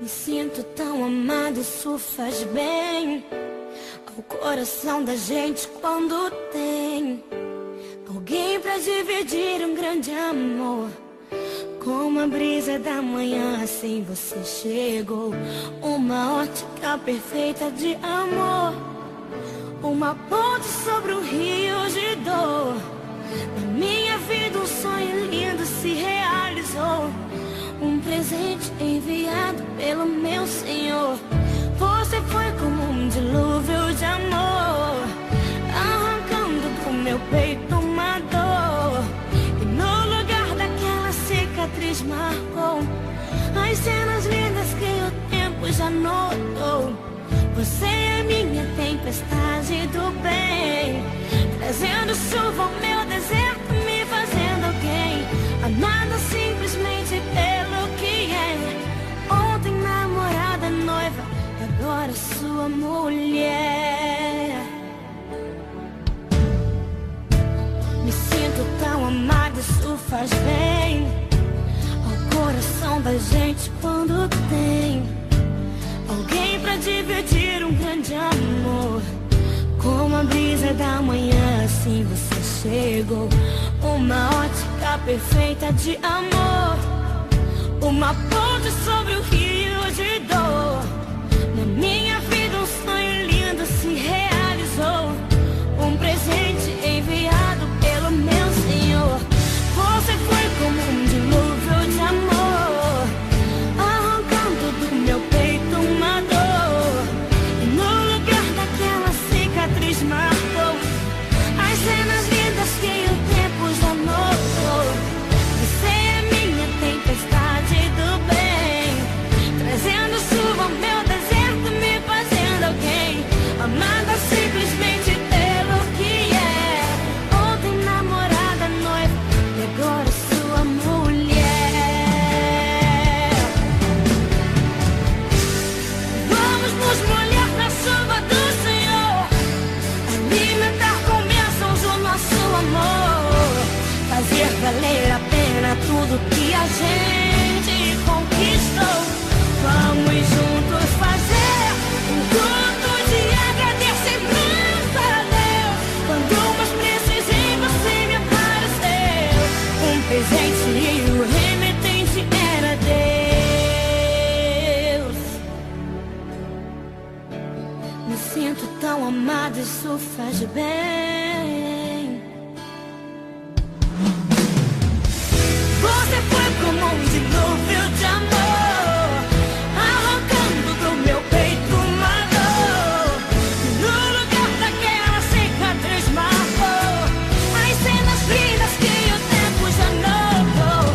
Me sinto tão amado, isso faz bem ao coração da gente quando tem alguém pra dividir um grande amor. Como a brisa da manhã, assim você chegou. Uma ótica perfeita de amor, uma ponte sobre um rio de dor. Na minha vida um sonho lindo se realizou, um presente enviado pelo meu Senhor. Você foi como um dilúvio de amor, arrancando do meu peito uma dor. E no lugar daquela cicatriz marcou as cenas lindas que o tempo já notou. Você é minha tempestade do bem, trazendo chuva ao meu deserto, me fazendo alguém, amada simplesmente pelo que é. Ontem namorada, noiva, agora sua mulher. Me sinto tão amada, isso faz bem ao coração da gente quando tem alguém pra dividir um grande amor. Como a brisa da manhã, assim você chegou. Uma ótica perfeita de amor, uma ponte sobre o rio de dor. Na minha vida um sonho lindo se realizou, um presente enviado pelo meu Senhor. Você foi como um dilúvio de amor, arrancando do meu peito uma dor. E no lugar daquela cicatriz marcou as cenas lindas que o tempo já notou. Você é minha tempestade do bem, trazendo chuva ao meu deserto, me fazendo alguém, amada simplesmente pelo que é. Ontem namorada, noiva, e agora sua mulher. Vamos nos molhar na chuva do Senhor, alimentar com bênçãos o nosso amor, fazer valer a pena tudo que a gente conquistou. Vamos juntos fazer um culto de agradecimento a Deus. Quando mais precisei, você me apareceu, um presente e o remetente era Deus. Me sinto tão amada, isso faz bem. Você foi como um dilúvio de amor, arrancando do meu peito uma dor. No lugar daquela cicatriz marcou as cenas lindas que o tempo já notou.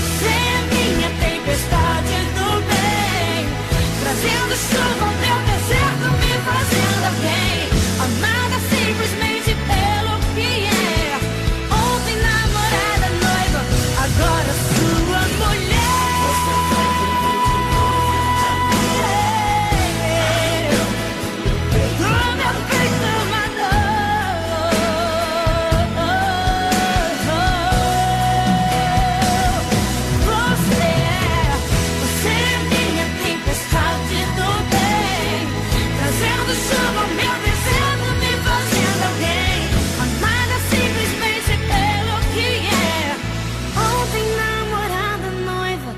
Você é minha tempestade do bem, trazendo chuva ao meu deserto, me fazendo alguém, amada simplesmente pelo que é. Ontem namorada, noiva, agora sua mulher. Do meu peito uma dor. Você é minha tempestade do bem, trazendo chuva ao meu deserto, me fazendo alguém, amada simplesmente pelo que é. Ontem namorada, noiva,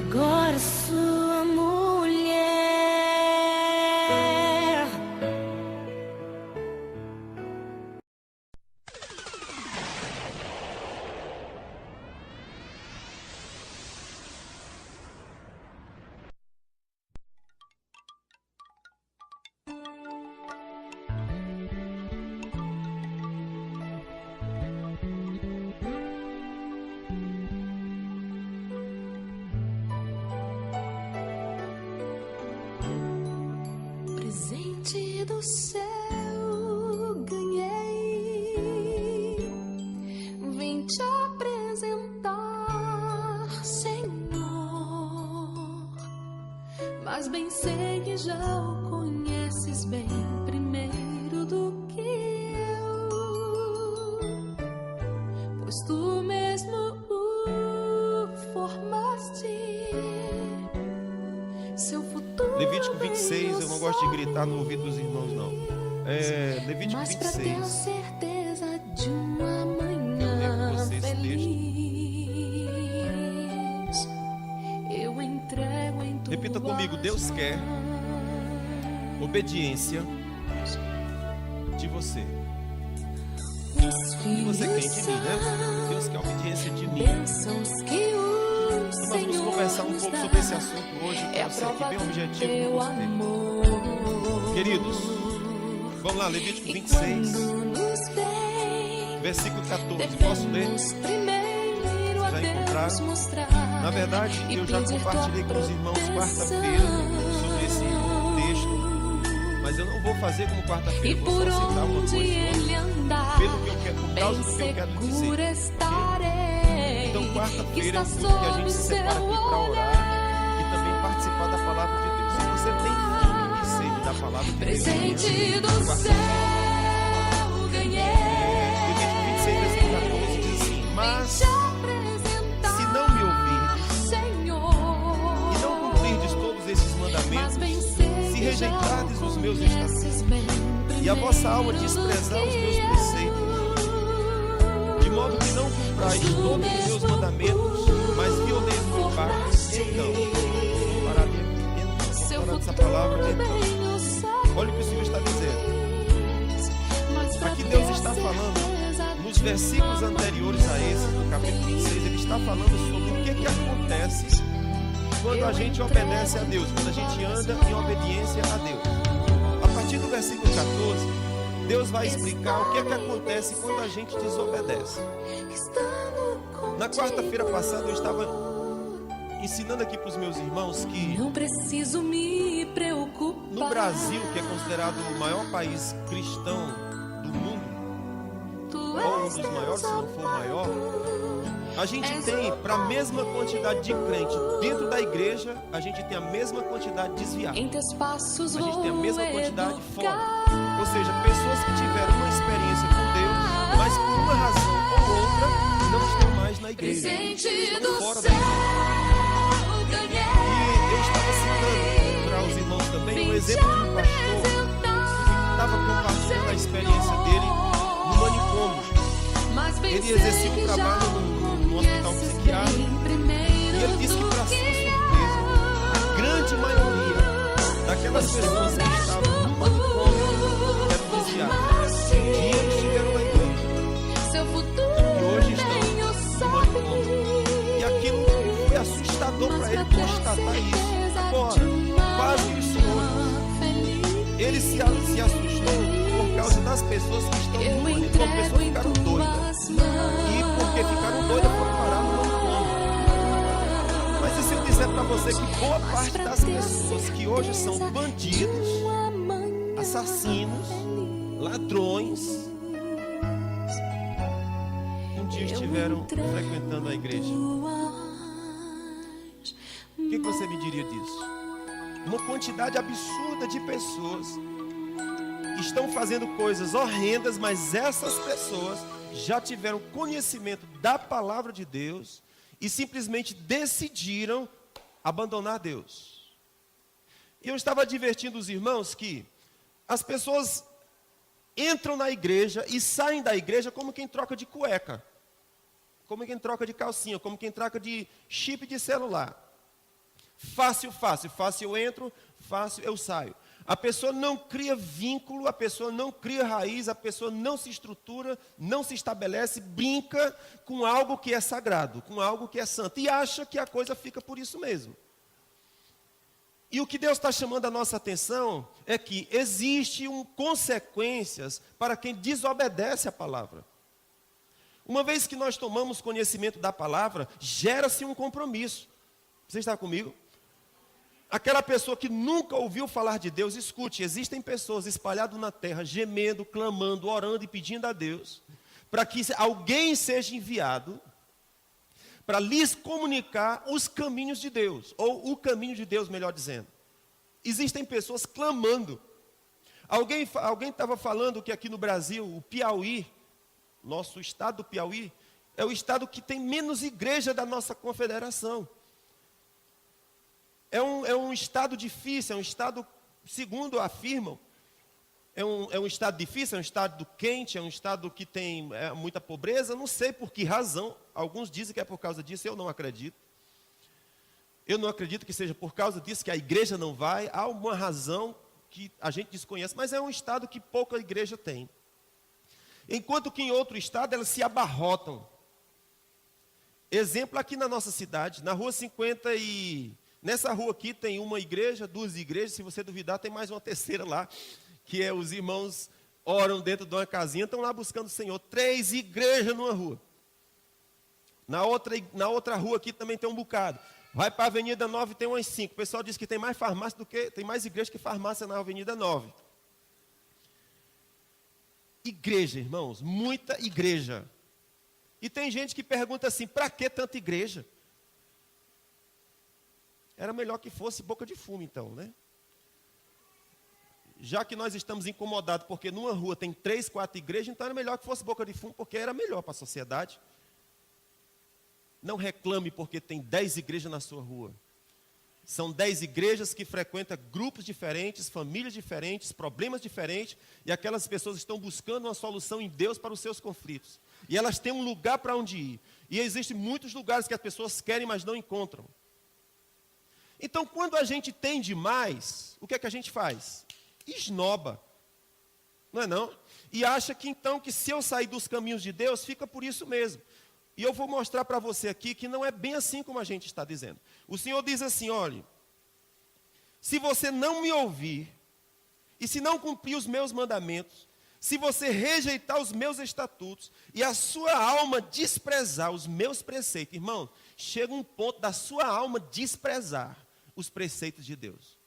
agora sua mulher. Presente do céu ganhei, vim te apresentar, Senhor. Mas bem sei que já o conheces bem primeiro do que eu, pois tu mesmo o formaste 26, eu não gosto de gritar no ouvido dos irmãos, não. Levítico Mas pra ter a 26. certeza de uma Eu manhã levo você esse feliz, eu entrego em tuas Repita comigo, Deus quer obediência de você. E você quer de mim, né? Deus quer obediência de mim. bênçãos que o Nós vamos conversar um pouco sobre esse assunto hoje. É a Eu sei que prova bem do objetivo teu com você. amor. Queridos, vamos lá, Levítico E 26, quando nos vem, versículo 14. Posso ler? devemos primeiro a Já Deus encontraram? mostrar. Na verdade, E eu já pedir compartilhei tua com os irmãos proteção. quarta-feira sobre esse texto. Mas eu não vou fazer como E quarta-feira, vou por só citar uma onde coisa ele andar, pelo que eu quero, por bem causa do que eu quero segura dizer. estarei. Então, que quarta-feira é está um culto que a sob gente se separa seu aqui para orar e também participar da palavra de Deus. Se você tem fome e sede da palavra de Deus, presente do quarta-feira, céu ganhei. Levítico 26, versículo 14 diz assim: mas Te apresentar, se não me ouvirdes Senhor, e não cumprirdes todos esses mas mandamentos, bem sei se que rejeitardes já os meus conheces estatutos bem e a vossa alma primeiro desprezar os que meus preceitos, de modo que não cumprais todos os meus mandamentos, mas violeis o meu pacto, então, vamos parar ali, seu vamos parar dessa futuro palavra, então. bem eu sei. Olha o que o Senhor está dizendo. Mas pra Aqui ter Deus a está falando, certeza nos de versículos uma anteriores a esse, no capítulo 26, ele está falando sobre o que acontece quando a gente obedece a Deus, quando a gente anda em obediência a Deus. A partir do versículo 14, Deus vai explicar o que acontece quando a gente desobedece. estando Na quarta-feira contigo. passada eu estava ensinando aqui para os meus irmãos que Não preciso me preocupar. no Brasil, que é considerado o maior país cristão do mundo, Tu ou um és dos maiores, se não for o maior, a gente És tem, o para a mesma quantidade de crente dentro da igreja, a gente tem a mesma quantidade de desviados. em teus passos A gente tem a vou mesma quantidade educar. fora. Ou seja, pessoas que tiveram uma experiência com Deus, mas por uma razão ou outra não estão mais na igreja. Presente Estão do fora da céu igreja. ganhei. E eu estava citando para os irmãos também um exemplo de um pastor que estava compartilhando a experiência dele no manicômio. Mas bem Ele sei exercia um que já trabalho no hospital conheces psiquiátrico. bem primeiro E ele disse que, para do sua que surpresa, a grande maioria daquelas pessoas que estavam no manicômio eram desviadas. Um dia eles estiveram na igreja seu futuro e hoje estão bem eu no manicômio. E aquilo foi assustador para ele constatar isso. Agora, quase os senhores, ele se assustou por causa das pessoas que estão no eu manicômio. As entrego pessoas em ficaram doidas. tuas mãos. E porque ficaram doidas foram parar no manicômio. Mas e se eu disser para você que boa parte das pessoas que hoje são bandidos, assassinos, ladrões, um dia estiveram frequentando a igreja? O que você me diria disso? Uma quantidade absurda de pessoas que estão fazendo coisas horrendas, mas essas pessoas já tiveram conhecimento da palavra de Deus e simplesmente decidiram abandonar Deus. E eu estava advertindo os irmãos que as pessoas entram na igreja e saem da igreja como quem troca de cueca, como quem troca de calcinha, como quem troca de chip de celular. Fácil, fácil, fácil eu entro, fácil eu saio. A pessoa não cria vínculo, a pessoa não cria raiz, a pessoa não se estrutura, não se estabelece, brinca com algo que é sagrado, com algo que é santo, e acha que a coisa fica por isso mesmo. E o que Deus está chamando a nossa atenção é que existem consequências para quem desobedece a palavra. Uma vez que nós tomamos conhecimento da palavra, gera-se um compromisso. Você está comigo? Aquela pessoa que nunca ouviu falar de Deus, escute, existem pessoas espalhadas na terra, gemendo, clamando, orando e pedindo a Deus, para que alguém seja enviado, para lhes comunicar os caminhos de Deus, ou o caminho de Deus, melhor dizendo. Existem pessoas clamando. Alguém estava falando que aqui no Brasil, o Piauí, nosso estado do Piauí, é o estado que tem menos igreja da nossa confederação. É um estado difícil, é um estado segundo afirmam, é um estado difícil, é um estado quente, é um estado que tem muita pobreza. Não sei por que razão. Alguns dizem que é por causa disso, eu não acredito. Eu não acredito que seja por causa disso que a igreja não vai. Há uma razão que a gente desconhece, mas é um estado que pouca igreja tem. Enquanto que em outro estado elas se abarrotam. Exemplo aqui na nossa cidade, na rua 50 e... Nessa rua aqui tem uma igreja, 2 igrejas, se você duvidar tem mais uma terceira lá, que é os irmãos oram dentro de uma casinha, estão lá buscando o Senhor. 3 igrejas numa rua. Na outra rua aqui também tem um bocado. Vai para a Avenida 9 tem umas 5. O pessoal diz que tem mais farmácia tem mais igreja que farmácia na Avenida 9. Igreja, irmãos, muita igreja. E tem gente que pergunta assim, para que tanta igreja? Era melhor que fosse boca de fumo então, né? Já que nós estamos incomodados porque numa rua tem 3, 4 igrejas, então era melhor que fosse boca de fumo, porque era melhor para a sociedade. Não reclame porque tem 10 igrejas na sua rua. São 10 igrejas que frequentam grupos diferentes, famílias diferentes, problemas diferentes, e aquelas pessoas estão buscando uma solução em Deus para os seus conflitos. E elas têm um lugar para onde ir. E existem muitos lugares que as pessoas querem, mas não encontram. Então, quando a gente tem demais, o que é que a gente faz? Esnoba. Não é não? E acha que então, que se eu sair dos caminhos de Deus, fica por isso mesmo. E eu vou mostrar para você aqui que não é bem assim como a gente está dizendo. O Senhor diz assim, olhe, se você não me ouvir, e se não cumprir os meus mandamentos, se você rejeitar os meus estatutos, e a sua alma desprezar os meus preceitos, irmão, chega um ponto da sua alma desprezar os preceitos de Deus.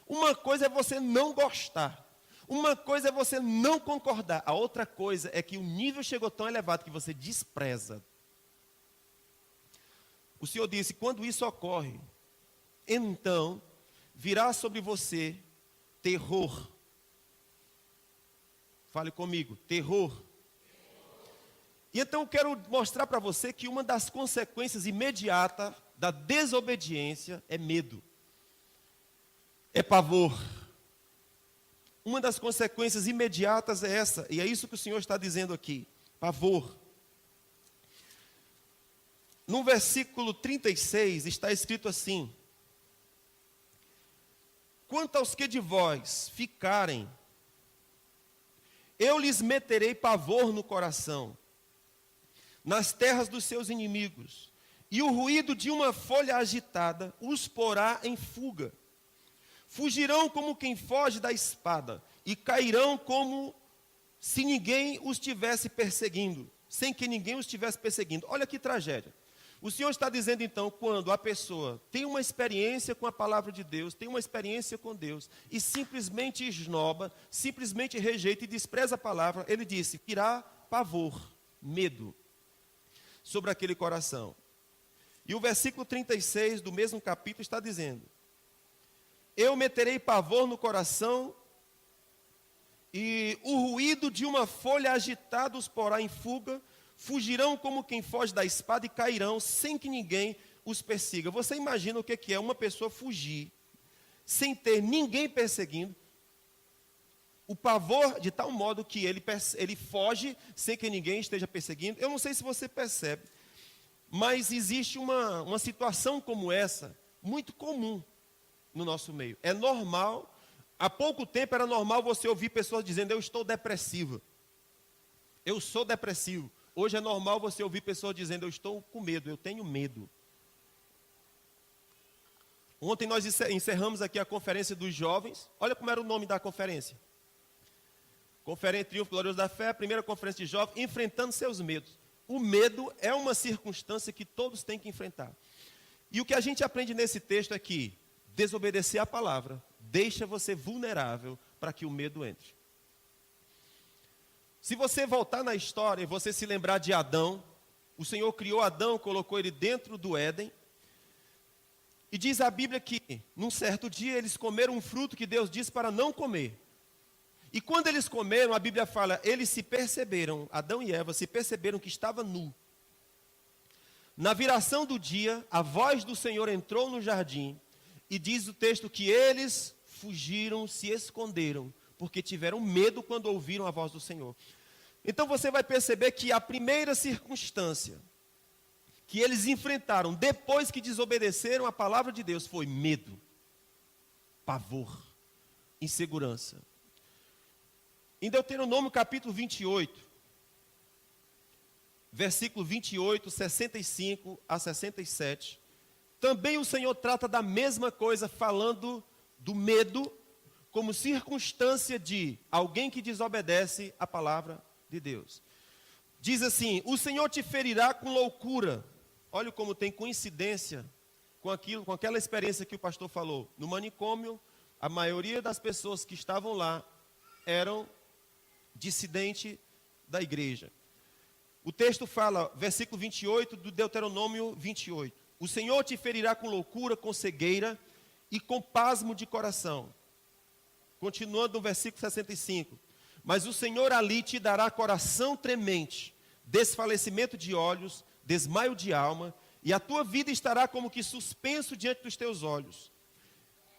Uma coisa é você não gostar, uma coisa é você não concordar, a outra coisa é que o nível chegou tão elevado que você despreza. O Senhor disse, quando isso ocorre, então virá sobre você terror. Fale comigo, terror. E então eu quero mostrar para você que uma das consequências imediatas da desobediência é medo. É pavor. Uma das consequências imediatas é essa, e é isso que o Senhor está dizendo aqui, pavor. No versículo 36 está escrito assim, quanto aos que de vós ficarem, eu lhes meterei pavor no coração, nas terras dos seus inimigos, e o ruído de uma folha agitada os porá em fuga. Fugirão como quem foge da espada, e cairão como se ninguém os estivesse perseguindo, sem que ninguém os estivesse perseguindo. Olha que tragédia. O Senhor está dizendo então, quando a pessoa tem uma experiência com a palavra de Deus, tem uma experiência com Deus, e simplesmente esnoba, simplesmente rejeita e despreza a palavra, ele disse, virá pavor, medo, sobre aquele coração. E o versículo 36 do mesmo capítulo está dizendo, eu meterei pavor no coração, e o ruído de uma folha agitada os porá em fuga, fugirão como quem foge da espada e cairão sem que ninguém os persiga. Você imagina o que é uma pessoa fugir, sem ter ninguém perseguindo, o pavor de tal modo que ele foge sem que ninguém esteja perseguindo. Eu não sei se você percebe, mas existe uma situação como essa, muito comum no nosso meio. É normal, há pouco tempo era normal você ouvir pessoas dizendo, eu estou depressiva, eu sou depressivo. Hoje é normal você ouvir pessoas dizendo, eu estou com medo, eu tenho medo. Ontem nós encerramos aqui a conferência dos jovens. Olha como era o nome da conferência. Conferência Triunfo Glorioso da Fé, a primeira conferência de jovens, enfrentando seus medos. O medo é uma circunstância que todos têm que enfrentar. E o que a gente aprende nesse texto é que desobedecer a palavra deixa você vulnerável para que o medo entre. Se você voltar na história e você se lembrar de Adão, o Senhor criou Adão, colocou ele dentro do Éden. E diz a Bíblia que, num certo dia, eles comeram um fruto que Deus disse para não comer. E quando eles comeram, a Bíblia fala, eles se perceberam, Adão e Eva se perceberam que estava nu. Na viração do dia, a voz do Senhor entrou no jardim, e diz o texto que eles fugiram, se esconderam, porque tiveram medo quando ouviram a voz do Senhor. Então você vai perceber que a primeira circunstância que eles enfrentaram depois que desobedeceram a palavra de Deus foi medo, pavor, insegurança. Em Deuteronômio capítulo 28, versículo 28, 65 a 67, também o Senhor trata da mesma coisa, falando do medo como circunstância de alguém que desobedece a palavra de Deus. Diz assim: o Senhor te ferirá com loucura. Olha como tem coincidência com aquela experiência que o pastor falou. No manicômio, a maioria das pessoas que estavam lá eram dissidentes da igreja. O texto fala, versículo 28 do Deuteronômio 28. O Senhor te ferirá com loucura, com cegueira e com pasmo de coração. Continuando no versículo 65. Mas o Senhor ali te dará coração tremente, desfalecimento de olhos, desmaio de alma, e a tua vida estará como que suspenso diante dos teus olhos.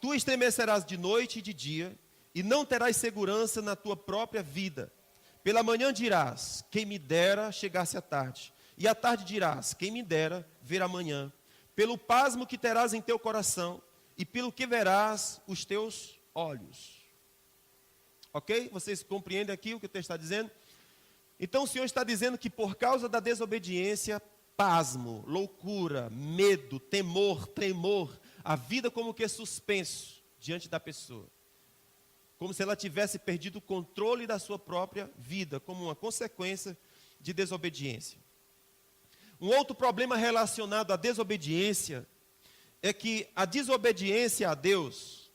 Tu estremecerás de noite e de dia, e não terás segurança na tua própria vida. Pela manhã dirás: quem me dera chegasse à tarde. E à tarde dirás: quem me dera ver amanhã. Pelo pasmo que terás em teu coração, e pelo que verás os teus olhos. Ok? Vocês compreendem aqui o que o texto está dizendo? Então o Senhor está dizendo que por causa da desobediência, pasmo, loucura, medo, temor, tremor, a vida como que é suspenso diante da pessoa. Como se ela tivesse perdido o controle da sua própria vida, como uma consequência de desobediência. Um outro problema relacionado à desobediência é que a desobediência a Deus,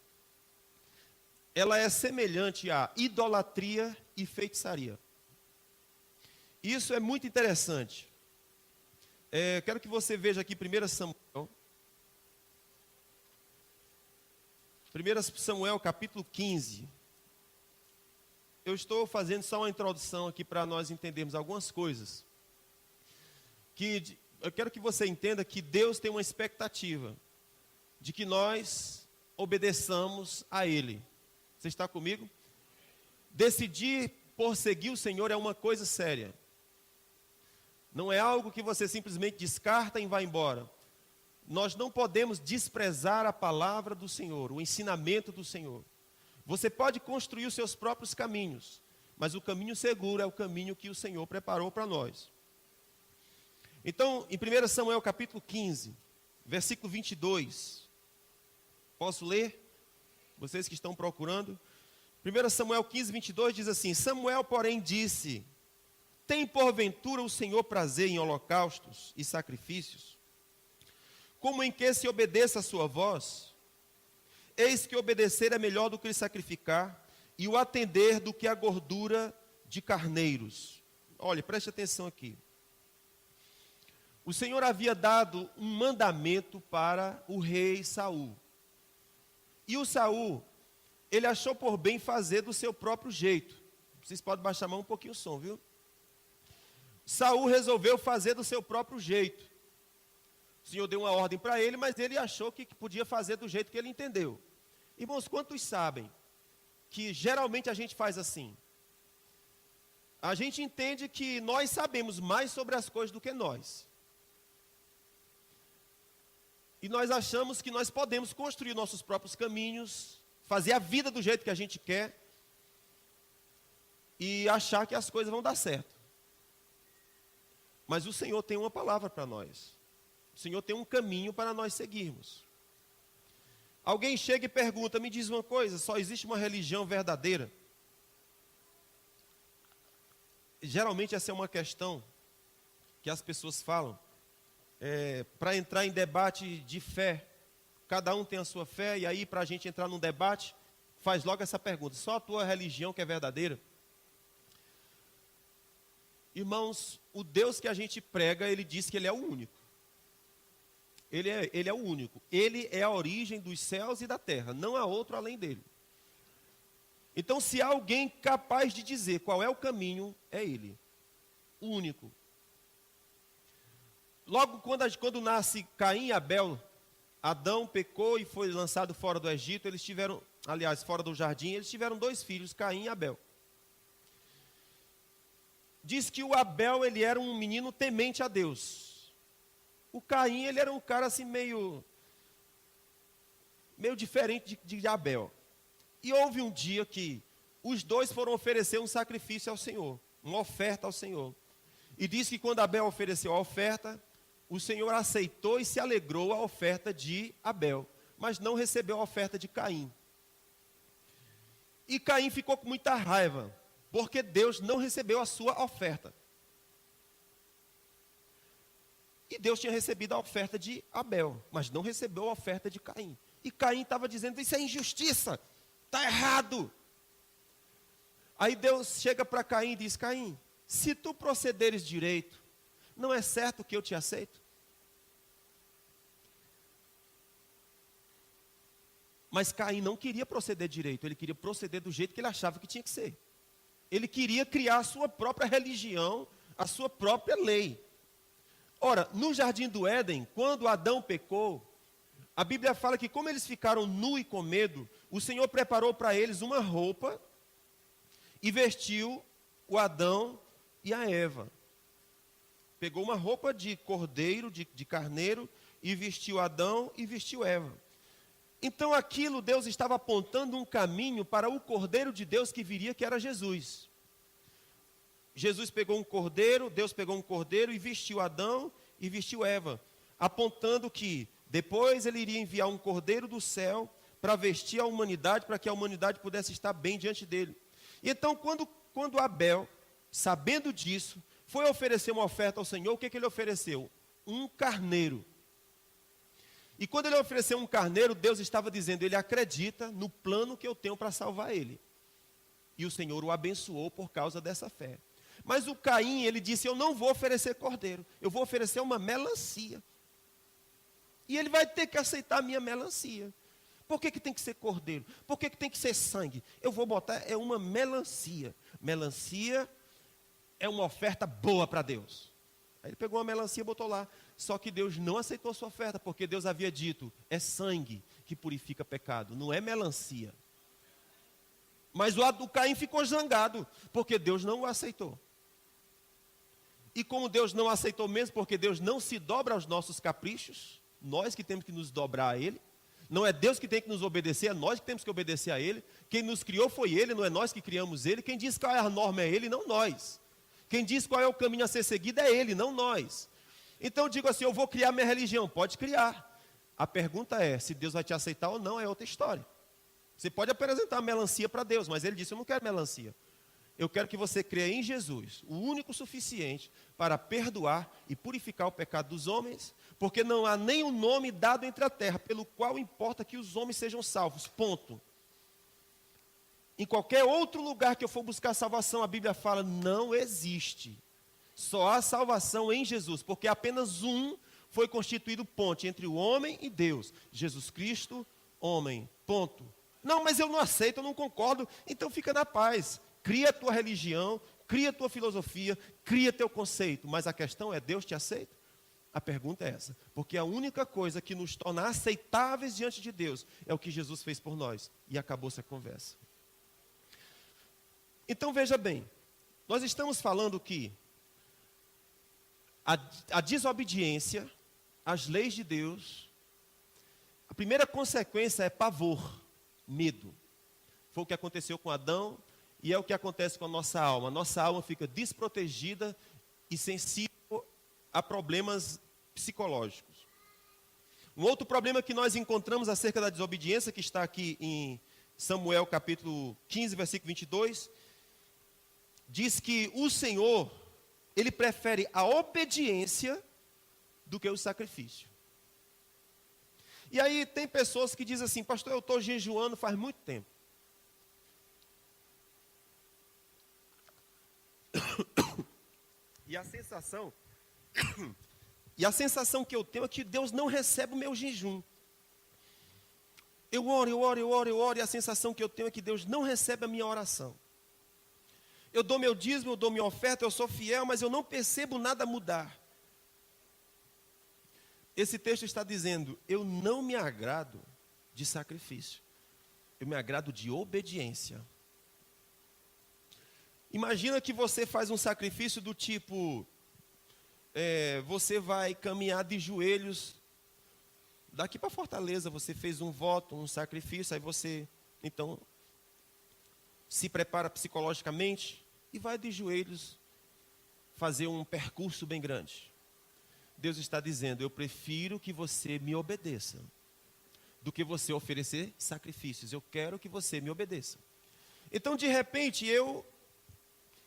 ela é semelhante à idolatria e feitiçaria. Isso é muito interessante. Quero que você veja aqui 1 Samuel. 1 Samuel capítulo 15. Eu estou fazendo só uma introdução aqui para nós entendermos algumas coisas. Eu quero que você entenda que Deus tem uma expectativa de que nós obedeçamos a Ele. Você está comigo? Decidir por seguir o Senhor é uma coisa séria. Não é algo que você simplesmente descarta e vai embora. Nós não podemos desprezar a palavra do Senhor, o ensinamento do Senhor. Você pode construir os seus próprios caminhos, mas o caminho seguro é o caminho que o Senhor preparou para nós. Então, em 1 Samuel capítulo 15, versículo 22, posso ler? Vocês que estão procurando. 1 Samuel 15, 22 diz assim: Samuel, porém, disse: tem porventura o Senhor prazer em holocaustos e sacrifícios, como em que se obedeça a sua voz? Eis que obedecer é melhor do que sacrificar, e o atender do que a gordura de carneiros. Olha, preste atenção aqui. O Senhor havia dado um mandamento para o rei Saul. E o Saul, ele achou por bem fazer do seu próprio jeito. Vocês podem baixar a mão um pouquinho o som, viu? Saul resolveu fazer do seu próprio jeito. O Senhor deu uma ordem para ele, mas ele achou que podia fazer do jeito que ele entendeu. Irmãos, quantos sabem que geralmente a gente faz assim? A gente entende que nós sabemos mais sobre as coisas do que nós. E nós achamos que nós podemos construir nossos próprios caminhos, fazer a vida do jeito que a gente quer e achar que as coisas vão dar certo. Mas o Senhor tem uma palavra para nós. O Senhor tem um caminho para nós seguirmos. Alguém chega e pergunta, me diz uma coisa, só existe uma religião verdadeira? Geralmente essa é uma questão que as pessoas falam. Para entrar em debate de fé, cada um tem a sua fé, e aí para a gente entrar num debate, faz logo essa pergunta: só a tua religião que é verdadeira? Irmãos, o Deus que a gente prega, ele diz que ele é o único. Ele é o único. Ele é a origem dos céus e da terra, não há outro além dele. Então, se há alguém capaz de dizer qual é o caminho, é ele, o único. Logo quando nasce Caim e Abel, Adão pecou e foi lançado fora do Egito, eles tiveram aliás, fora do jardim, eles tiveram 2 filhos, Caim e Abel. Diz que o Abel, ele era um menino temente a Deus. O Caim, ele era um cara assim meio diferente de Abel. E houve um dia que os 2 foram oferecer um sacrifício ao Senhor, uma oferta ao Senhor. E diz que quando Abel ofereceu a oferta, o Senhor aceitou e se alegrou a oferta de Abel, mas não recebeu a oferta de Caim. E Caim ficou com muita raiva, porque Deus não recebeu a sua oferta. E Deus tinha recebido a oferta de Abel, mas não recebeu a oferta de Caim. E Caim estava dizendo, isso é injustiça, está errado. Aí Deus chega para Caim e diz, Caim, se tu procederes direito, não é certo que eu te aceito? Mas Caim não queria proceder direito, ele queria proceder do jeito que ele achava que tinha que ser. Ele queria criar a sua própria religião, a sua própria lei. Ora, no jardim do Éden, quando Adão pecou, a Bíblia fala que como eles ficaram nu e com medo, o Senhor preparou para eles uma roupa e vestiu o Adão e a Eva. Pegou uma roupa de cordeiro, de carneiro, e vestiu Adão e vestiu Eva. Então aquilo, Deus estava apontando um caminho para o Cordeiro de Deus que viria, que era Jesus. Jesus pegou um cordeiro, Deus pegou um cordeiro e vestiu Adão e vestiu Eva, apontando que depois ele iria enviar um cordeiro do céu para vestir a humanidade, para que a humanidade pudesse estar bem diante dele. E então quando Abel, sabendo disso, foi oferecer uma oferta ao Senhor, o que ele ofereceu? Um carneiro. E quando ele ofereceu um carneiro, Deus estava dizendo, ele acredita no plano que eu tenho para salvar ele. E o Senhor o abençoou por causa dessa fé. Mas o Caim, ele disse, eu não vou oferecer cordeiro, eu vou oferecer uma melancia. E ele vai ter que aceitar a minha melancia. Por que tem que ser cordeiro? Por que tem que ser sangue? Eu vou botar, uma melancia. Melancia é uma oferta boa para Deus. Aí ele pegou uma melancia e botou lá. Só que Deus não aceitou sua oferta, porque Deus havia dito, é sangue que purifica pecado, não é melancia. Mas o Caim ficou zangado, porque Deus não o aceitou. E como Deus não aceitou mesmo, porque Deus não se dobra aos nossos caprichos, nós que temos que nos dobrar a Ele, não é Deus que tem que nos obedecer, é nós que temos que obedecer a Ele. Quem nos criou foi Ele, não é nós que criamos Ele. Quem diz qual é a norma é Ele, não nós. Quem diz qual é o caminho a ser seguido é Ele, não nós. Então eu digo assim, eu vou criar minha religião. Pode criar. A pergunta é, se Deus vai te aceitar ou não, é outra história. Você pode apresentar melancia para Deus, mas Ele disse, eu não quero melancia. Eu quero que você creia em Jesus, o único suficiente para perdoar e purificar o pecado dos homens, porque não há nenhum nome dado entre a terra, pelo qual importa que os homens sejam salvos, ponto. Em qualquer outro lugar que eu for buscar salvação, a Bíblia fala, não existe. Só há salvação em Jesus, porque apenas um foi constituído ponte entre o homem e Deus. Jesus Cristo, homem, ponto. Não, mas eu não aceito, eu não concordo, então fica na paz. Cria a tua religião, cria a tua filosofia, cria teu conceito. Mas a questão é, Deus te aceita? A pergunta é essa. Porque a única coisa que nos torna aceitáveis diante de Deus é o que Jesus fez por nós. E acabou-se a conversa. Então veja bem, nós estamos falando que a desobediência às leis de Deus, a primeira consequência é pavor, medo. Foi o que aconteceu com Adão e é o que acontece com a nossa alma. Nossa alma fica desprotegida e sensível a problemas psicológicos. Um outro problema que nós encontramos acerca da desobediência, que está aqui em Samuel capítulo 15, versículo 22, diz que o Senhor, Ele prefere a obediência do que o sacrifício. E aí tem pessoas que dizem assim, pastor, eu estou jejuando faz muito tempo. E a sensação que eu tenho é que Deus não recebe o meu jejum. Eu oro, e a sensação que eu tenho é que Deus não recebe a minha oração. Eu dou meu dízimo, eu dou minha oferta, eu sou fiel, mas eu não percebo nada mudar. Esse texto está dizendo, eu não me agrado de sacrifício. Eu me agrado de obediência. Imagina que você faz um sacrifício do tipo, você vai caminhar de joelhos daqui para Fortaleza, você fez um voto, um sacrifício, aí você, então, se prepara psicologicamente e vai de joelhos fazer um percurso bem grande. Deus está dizendo, eu prefiro que você me obedeça do que você oferecer sacrifícios. Eu quero que você me obedeça. Então, de repente, eu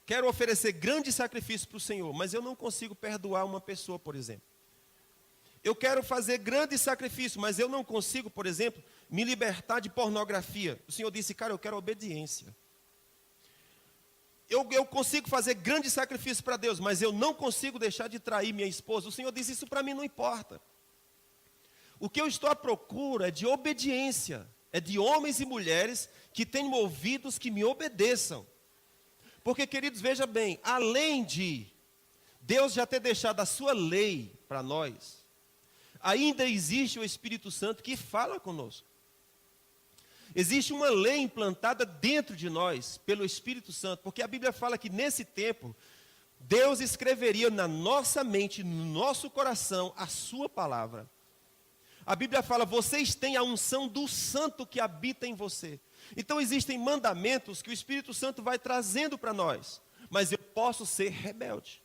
quero oferecer grandes sacrifícios para o Senhor, mas eu não consigo perdoar uma pessoa, por exemplo. Eu quero fazer grandes sacrifícios, mas eu não consigo, por exemplo, me libertar de pornografia. O Senhor disse, cara, eu quero obediência. Eu consigo fazer grandes sacrifícios para Deus, mas eu não consigo deixar de trair minha esposa. O Senhor disse, isso para mim não importa. O que eu estou à procura é de obediência. É de homens e mulheres que tenham ouvidos que me obedeçam. Porque, queridos, veja bem, além de Deus já ter deixado a sua lei para nós, ainda existe o Espírito Santo que fala conosco. Existe uma lei implantada dentro de nós pelo Espírito Santo, porque a Bíblia fala que nesse tempo, Deus escreveria na nossa mente, no nosso coração, a sua palavra. A Bíblia fala, vocês têm a unção do Santo que habita em você. Então existem mandamentos que o Espírito Santo vai trazendo para nós, mas eu posso ser rebelde.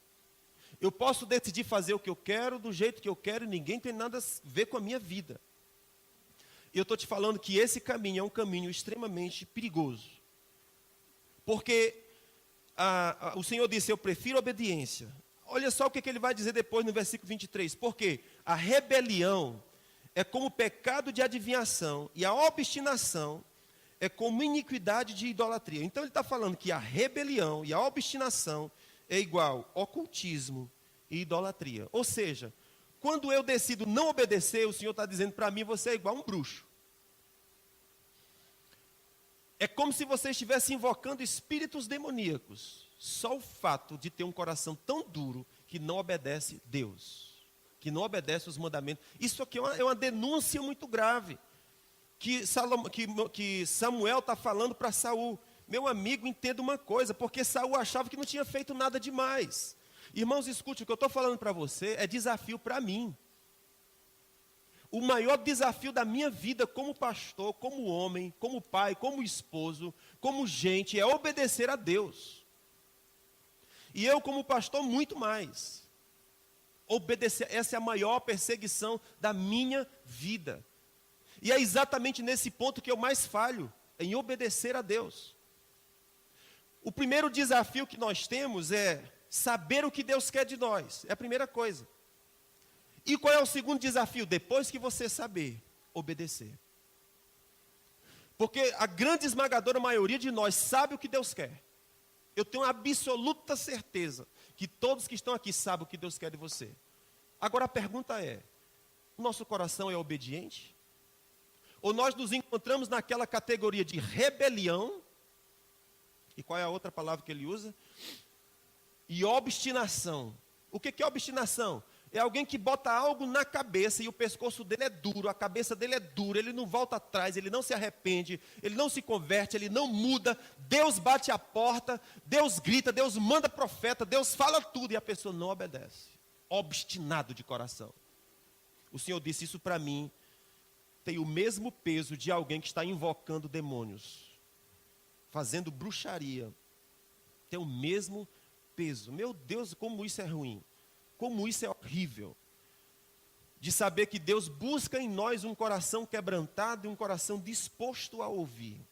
Eu posso decidir fazer o que eu quero, do jeito que eu quero, e ninguém tem nada a ver com a minha vida. E eu estou te falando que esse caminho é um caminho extremamente perigoso. Porque o Senhor disse, eu prefiro obediência. Olha só o que ele vai dizer depois no versículo 23. Porque a rebelião é como pecado de adivinhação, e a obstinação é como iniquidade de idolatria. Então ele está falando que a rebelião e a obstinação é igual ocultismo e idolatria. Ou seja, quando eu decido não obedecer, o Senhor está dizendo para mim, você é igual um bruxo. É como se você estivesse invocando espíritos demoníacos. Só o fato de ter um coração tão duro que não obedece Deus, que não obedece os mandamentos. Isso aqui é uma denúncia muito grave, que Samuel está falando para Saul. Meu amigo, entenda uma coisa, porque Saul achava que não tinha feito nada demais. Irmãos, escute, o que eu estou falando para você é desafio para mim. O maior desafio da minha vida como pastor, como homem, como pai, como esposo, como gente, é obedecer a Deus. E eu como pastor, muito mais. Obedecer, essa é a maior perseguição da minha vida. E é exatamente nesse ponto que eu mais falho, em obedecer a Deus. O primeiro desafio que nós temos é saber o que Deus quer de nós. É a primeira coisa. E qual é o segundo desafio? Depois que você saber, obedecer. Porque a grande esmagadora maioria de nós sabe o que Deus quer. Eu tenho absoluta certeza que todos que estão aqui sabem o que Deus quer de você. Agora a pergunta é, nosso coração é obediente? Ou nós nos encontramos naquela categoria de rebelião? E qual é a outra palavra que ele usa? E obstinação. O que é obstinação? É alguém que bota algo na cabeça e o pescoço dele é duro, a cabeça dele é dura, ele não volta atrás, ele não se arrepende, ele não se converte, ele não muda. Deus bate a porta, Deus grita, Deus manda profeta, Deus fala tudo e a pessoa não obedece. Obstinado de coração. O Senhor disse, isso para mim tem o mesmo peso de alguém que está invocando demônios, fazendo bruxaria. Tem o mesmo peso. Meu Deus, como isso é ruim. Como isso é horrível. De saber que Deus busca em nós um coração quebrantado e um coração disposto a ouvir.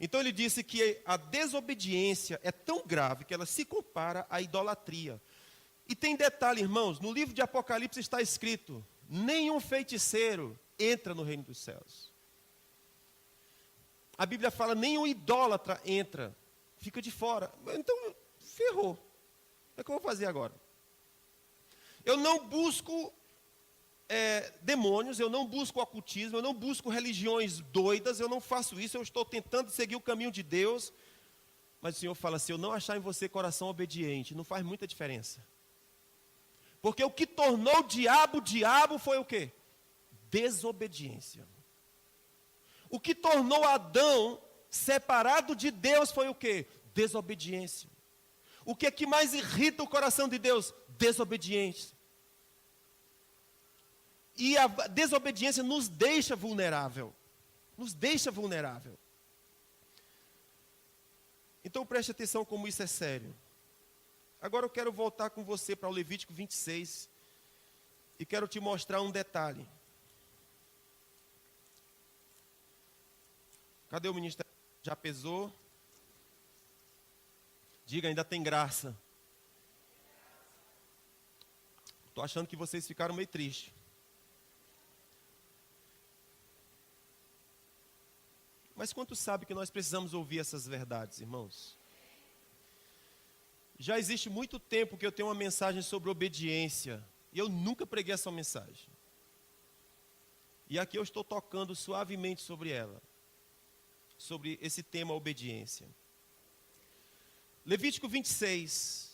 Então ele disse que a desobediência é tão grave que ela se compara à idolatria. E tem detalhe, irmãos, no livro de Apocalipse está escrito, nenhum feiticeiro entra no reino dos céus. A Bíblia fala, nenhum idólatra entra, fica de fora. Então, ferrou. O que eu vou fazer agora? Eu não busco demônios, eu não busco ocultismo, eu não busco religiões doidas, eu não faço isso, eu estou tentando seguir o caminho de Deus. Mas o Senhor fala, se eu não achar em você coração obediente, não faz muita diferença. Porque o que tornou diabo foi o quê? Desobediência. O que tornou Adão separado de Deus foi o quê? Desobediência. O que é que mais irrita o coração de Deus? Desobediência. E a desobediência nos deixa vulnerável. Nos deixa vulnerável. Então preste atenção como isso é sério. Agora eu quero voltar com você para o Levítico 26 e quero te mostrar um detalhe. Cadê o ministério? Já pesou? Diga, ainda tem graça. Estou achando que vocês ficaram meio tristes. Mas quantos sabem que nós precisamos ouvir essas verdades, irmãos? Já existe muito tempo que eu tenho uma mensagem sobre obediência. E eu nunca preguei essa mensagem. E aqui eu estou tocando suavemente sobre ela. Sobre esse tema obediência. Levítico 26.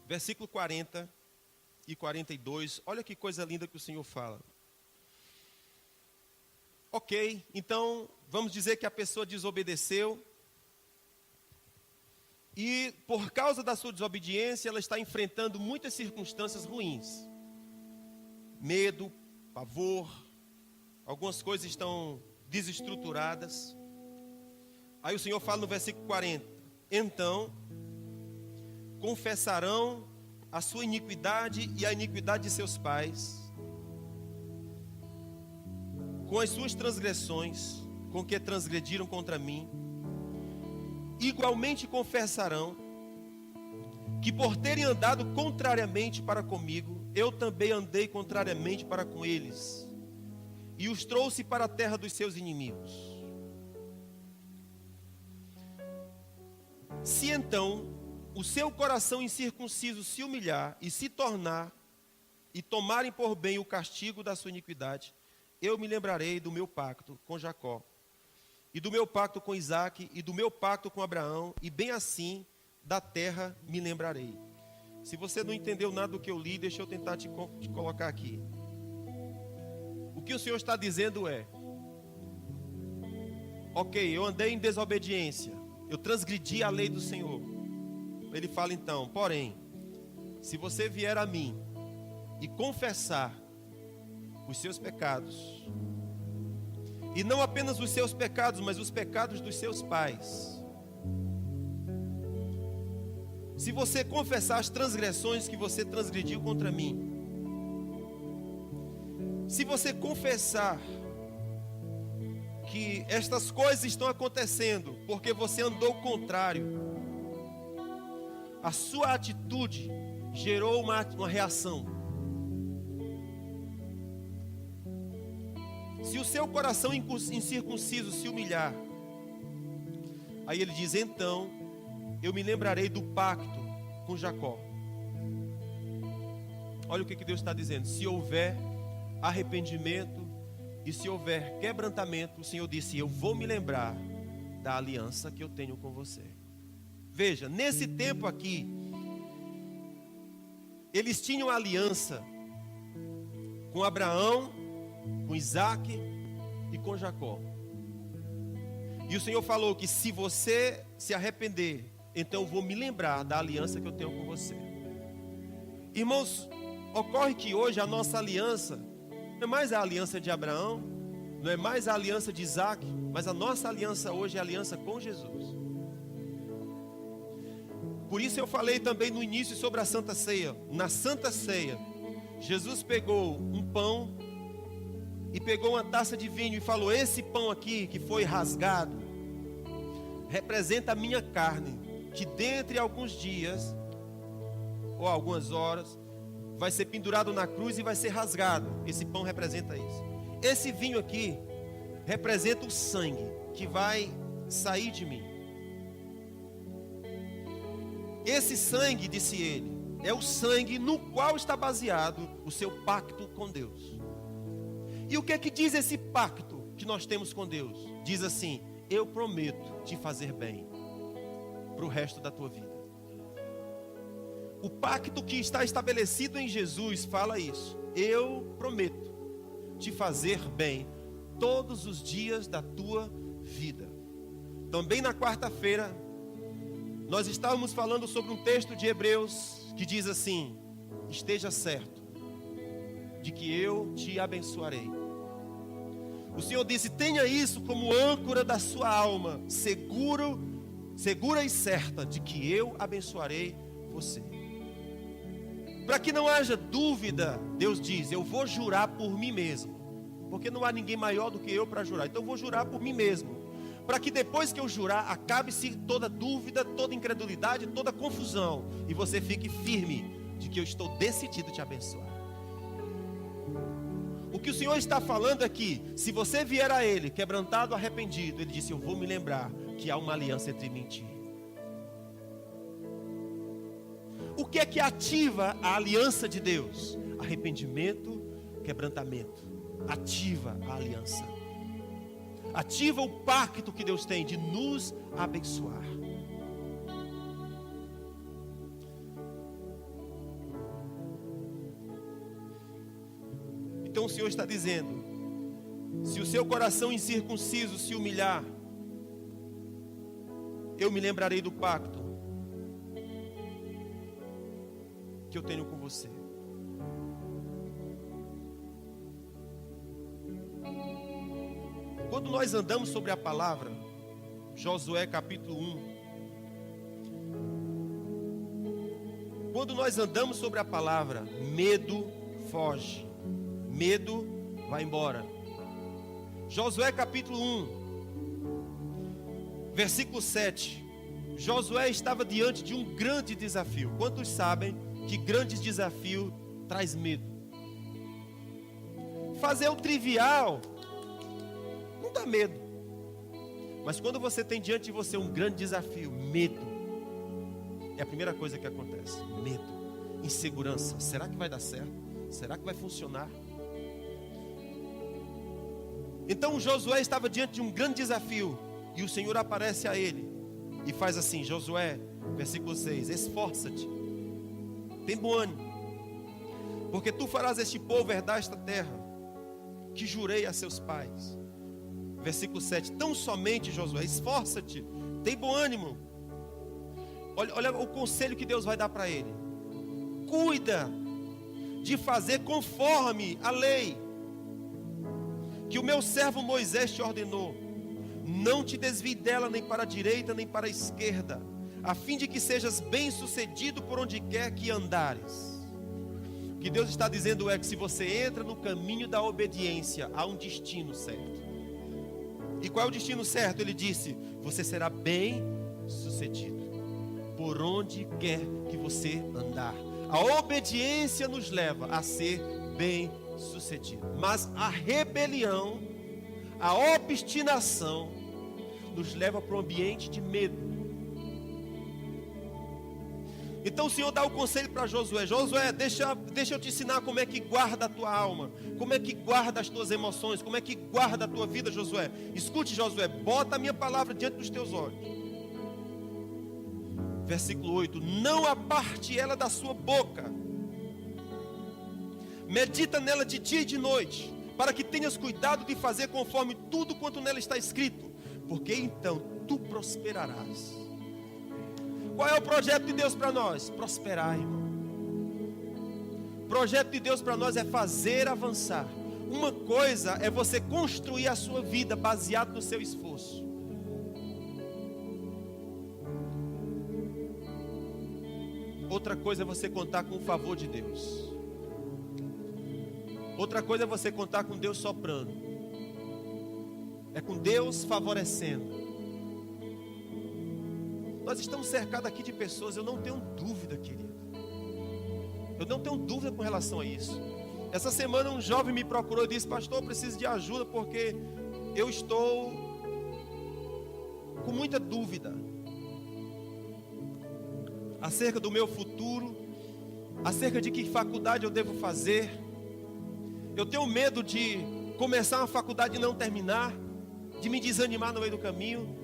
Versículo 40 e 42. Olha que coisa linda que o Senhor fala. Ok, então vamos dizer que a pessoa desobedeceu. E por causa da sua desobediência, ela está enfrentando muitas circunstâncias ruins. Medo, pavor, algumas coisas estão desestruturadas. Aí o Senhor fala no versículo 40. Então, confessarão a sua iniquidade e a iniquidade de seus pais, com as suas transgressões, com que transgrediram contra mim. Igualmente confessarão que por terem andado contrariamente para comigo, eu também andei contrariamente para com eles, e os trouxe para a terra dos seus inimigos. Se então o seu coração incircunciso se humilhar e se tornar, e tomarem por bem o castigo da sua iniquidade, eu me lembrarei do meu pacto com Jacó, e do meu pacto com Isaque, e do meu pacto com Abraão, e bem assim da terra me lembrarei. Se você não entendeu nada do que eu li, deixa eu tentar te colocar aqui. O que o Senhor está dizendo é: ok, eu andei em desobediência, eu transgredi a lei do Senhor. Ele fala então, porém, se você vier a mim e confessar os seus pecados, e não apenas os seus pecados, mas os pecados dos seus pais. Se você confessar as transgressões que você transgrediu contra mim, se você confessar que estas coisas estão acontecendo porque você andou contrário, a sua atitude gerou uma reação. Se o seu coração incircunciso se humilhar, aí ele diz, então eu me lembrarei do pacto com Jacó. Olha o que Deus está dizendo. Se houver arrependimento e se houver quebrantamento, o Senhor disse, eu vou me lembrar da aliança que eu tenho com você. Veja, nesse tempo aqui, eles tinham aliança com Abraão, com Isaque e com Jacó. E o Senhor falou que se você se arrepender, então eu vou me lembrar da aliança que eu tenho com você. Irmãos, ocorre que hoje a nossa aliança não é mais a aliança de Abraão, não é mais a aliança de Isaque, mas a nossa aliança hoje é a aliança com Jesus. Por isso eu falei também no início sobre a Santa Ceia. Na Santa Ceia, Jesus pegou um pão e pegou uma taça de vinho e falou, esse pão aqui que foi rasgado representa a minha carne, que dentre alguns dias ou algumas horas vai ser pendurado na cruz e vai ser rasgado. Esse pão representa isso. Esse vinho aqui representa o sangue que vai sair de mim. Esse sangue, disse ele, é o sangue no qual está baseado o seu pacto com Deus. E o que é que diz esse pacto que nós temos com Deus? Diz assim, eu prometo te fazer bem para o resto da tua vida. O pacto que está estabelecido em Jesus fala isso. Eu prometo te fazer bem todos os dias da tua vida. Também na quarta-feira, nós estávamos falando sobre um texto de Hebreus que diz assim: esteja certo de que eu te abençoarei. O Senhor disse: tenha isso como âncora da sua alma, segura e certa de que eu abençoarei você. Para que não haja dúvida, Deus diz: eu vou jurar por mim mesmo, porque não há ninguém maior do que eu para jurar. Então eu vou jurar por mim mesmo, para que depois que eu jurar, acabe-se toda dúvida, toda incredulidade, toda confusão, e você fique firme de que eu estou decidido a te abençoar. O que o Senhor está falando aqui, se você vier a Ele quebrantado, arrependido, Ele disse: eu vou me lembrar que há uma aliança entre mim e ti. O que é que ativa a aliança de Deus? Arrependimento, quebrantamento. Ativa a aliança. Ativa o pacto que Deus tem de nos abençoar. Então o Senhor está dizendo: se o seu coração incircunciso se humilhar, eu me lembrarei do pacto que eu tenho com você. Quando nós andamos sobre a palavra, Josué capítulo 1, quando nós andamos sobre a palavra, medo foge, medo vai embora. Josué capítulo 1, versículo 7. Josué estava diante de um grande desafio. Quantos sabem que grandes desafios traz medo? Fazer o trivial não dá medo, mas quando você tem diante de você um grande desafio, medo é a primeira coisa que acontece. Medo, insegurança. Será que vai dar certo? Será que vai funcionar? Então Josué estava diante de um grande desafio, e o Senhor aparece a ele e faz assim: Josué, versículo 6, esforça-te, tem bom ânimo, porque tu farás este povo herdar esta terra que jurei a seus pais. Versículo 7, tão somente, Josué, esforça-te, tem bom ânimo. Olha o conselho que Deus vai dar para ele: cuida de fazer conforme a lei que o meu servo Moisés te ordenou. Não te desvie dela nem para a direita nem para a esquerda, a fim de que sejas bem sucedido por onde quer que andares. O que Deus está dizendo é que se você entra no caminho da obediência, há um destino certo. E qual é o destino certo? Ele disse: você será bem sucedido por onde quer que você andar. A obediência nos leva a ser bem sucedido, mas a rebelião, a obstinação nos leva para um ambiente de medo. Então o Senhor dá o conselho para Josué: Josué, deixa eu te ensinar como é que guarda a tua alma, como é que guarda as tuas emoções, como é que guarda a tua vida, Josué. Escute, Josué, bota a minha palavra diante dos teus olhos. Versículo 8, não aparte ela da sua boca, medita nela de dia e de noite, para que tenhas cuidado de fazer conforme tudo quanto nela está escrito, porque então tu prosperarás. Qual é o projeto de Deus para nós? Prosperar, irmão. O projeto de Deus para nós é fazer avançar. Uma coisa é você construir a sua vida baseado no seu esforço. Outra coisa é você contar com o favor de Deus. Outra coisa é você contar com Deus soprando. É com Deus favorecendo. Nós estamos cercados aqui de pessoas, eu não tenho dúvida, querido. Eu não tenho dúvida com relação a isso. Essa semana um jovem me procurou e disse: pastor, eu preciso de ajuda porque eu estou com muita dúvida acerca do meu futuro, acerca de que faculdade eu devo fazer. Eu tenho medo de começar uma faculdade e não terminar, de me desanimar no meio do caminho,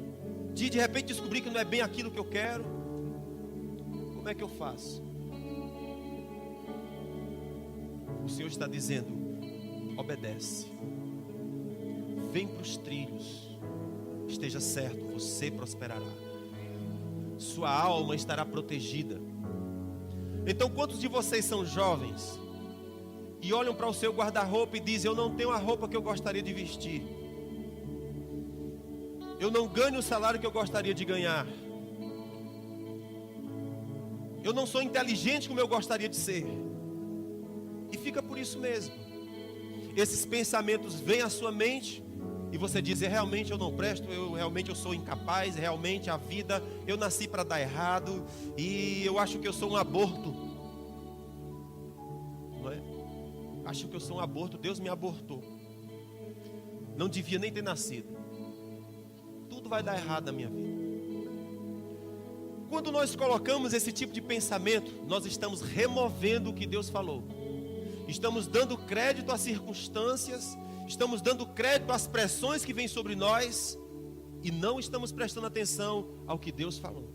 de repente descobrir que não é bem aquilo que eu quero. Como é que eu faço? Senhor está dizendo: obedece, vem para os trilhos, esteja certo, você prosperará, sua alma estará protegida. Então, quantos de vocês são jovens e olham para o seu guarda-roupa e dizem: eu não tenho a roupa que eu gostaria de vestir, eu não ganho o salário que eu gostaria de ganhar, eu não sou inteligente como eu gostaria de ser, e fica por isso mesmo. Esses pensamentos vêm à sua mente e você diz: realmente eu não presto, realmente eu sou incapaz, realmente a vida, eu nasci para dar errado, e eu acho que eu sou um aborto, não é? Acho que eu sou um aborto, Deus me abortou, não devia nem ter nascido, tudo vai dar errado na minha vida. Quando nós colocamos esse tipo de pensamento, nós estamos removendo o que Deus falou, estamos dando crédito às circunstâncias, estamos dando crédito às pressões que vêm sobre nós, e não estamos prestando atenção ao que Deus falou.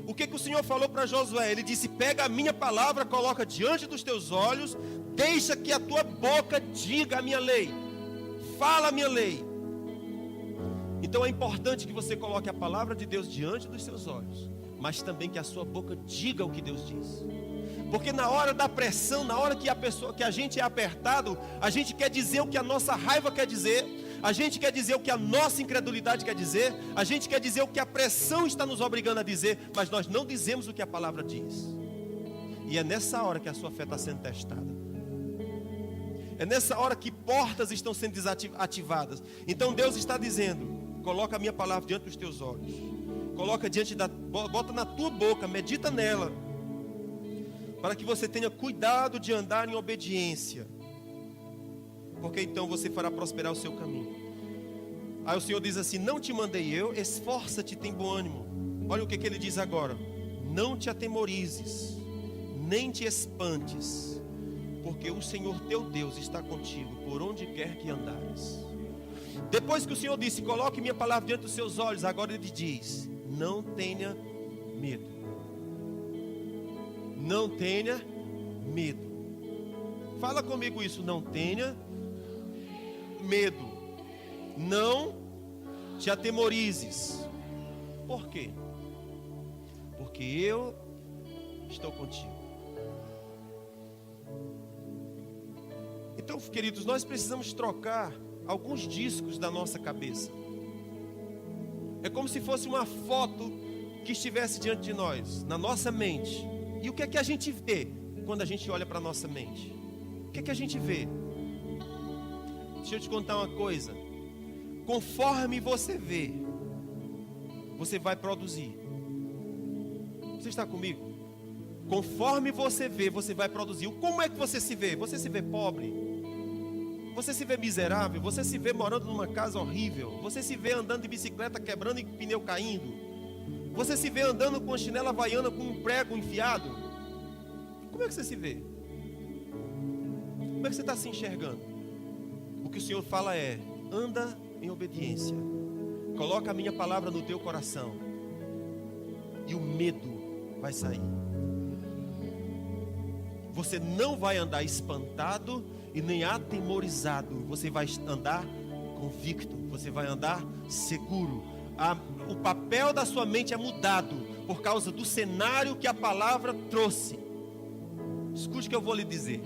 O que o Senhor falou para Josué? Ele disse: pega a minha palavra, coloca diante dos teus olhos, deixa que a tua boca diga a minha lei, fala a minha lei. Então é importante que você coloque a palavra de Deus diante dos seus olhos, mas também que a sua boca diga o que Deus diz. Porque na hora da pressão, na hora que a gente é apertado, a gente quer dizer o que a nossa raiva quer dizer, a gente quer dizer o que a nossa incredulidade quer dizer, a gente quer dizer o que a pressão está nos obrigando a dizer, mas nós não dizemos o que a palavra diz. E é nessa hora que a sua fé está sendo testada. É nessa hora que portas estão sendo desativadas. Então Deus está dizendo: coloca a minha palavra diante dos teus olhos, coloca bota na tua boca, medita nela, para que você tenha cuidado de andar em obediência, porque então você fará prosperar o seu caminho. Aí o Senhor diz assim: não te mandei eu, esforça-te, tem bom ânimo. Olha o que ele diz agora: não te atemorizes, nem te espantes, porque o Senhor teu Deus está contigo por onde quer que andares. Depois que o Senhor disse: coloque minha palavra diante dos seus olhos, agora ele diz: não tenha medo. Não tenha medo. Fala comigo isso: não tenha medo. Não te atemorizes. Por quê? Porque eu estou contigo. Então, queridos, nós precisamos trocar alguns discos da nossa cabeça. É como se fosse uma foto que estivesse diante de nós, na nossa mente. E o que é que a gente vê quando a gente olha para a nossa mente? O que é que a gente vê? Deixa eu te contar uma coisa. Conforme você vê, você vai produzir. Você está comigo? Conforme você vê, você vai produzir. Como é que você se vê? Você se vê pobre? Você se vê miserável? Você se vê morando numa casa horrível? Você se vê andando de bicicleta quebrando e pneu caindo? Você se vê andando com a chinela havaiana com um prego enfiado? Como é que você se vê? Como é que você está se enxergando? O que o Senhor fala é: anda em obediência, coloca a minha palavra no teu coração, e o medo vai sair. Você não vai andar espantado e nem atemorizado, você vai andar convicto, você vai andar seguro. O papel da sua mente é mudado por causa do cenário que a palavra trouxe. Escute o que eu vou lhe dizer.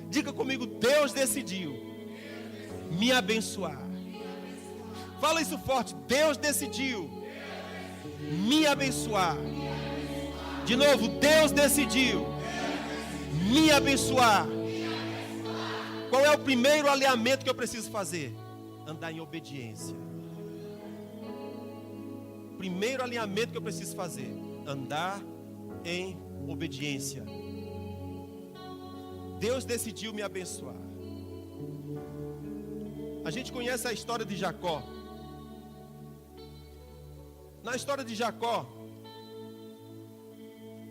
Diga comigo: Deus decidiu me abençoar. Fala isso forte: Deus decidiu me abençoar. De novo: Deus decidiu me abençoar. Qual é o primeiro alinhamento que eu preciso fazer? Andar em obediência. Primeiro alinhamento que eu preciso fazer: andar em obediência. Deus decidiu me abençoar. A gente conhece a história de Jacó. Na história de Jacó,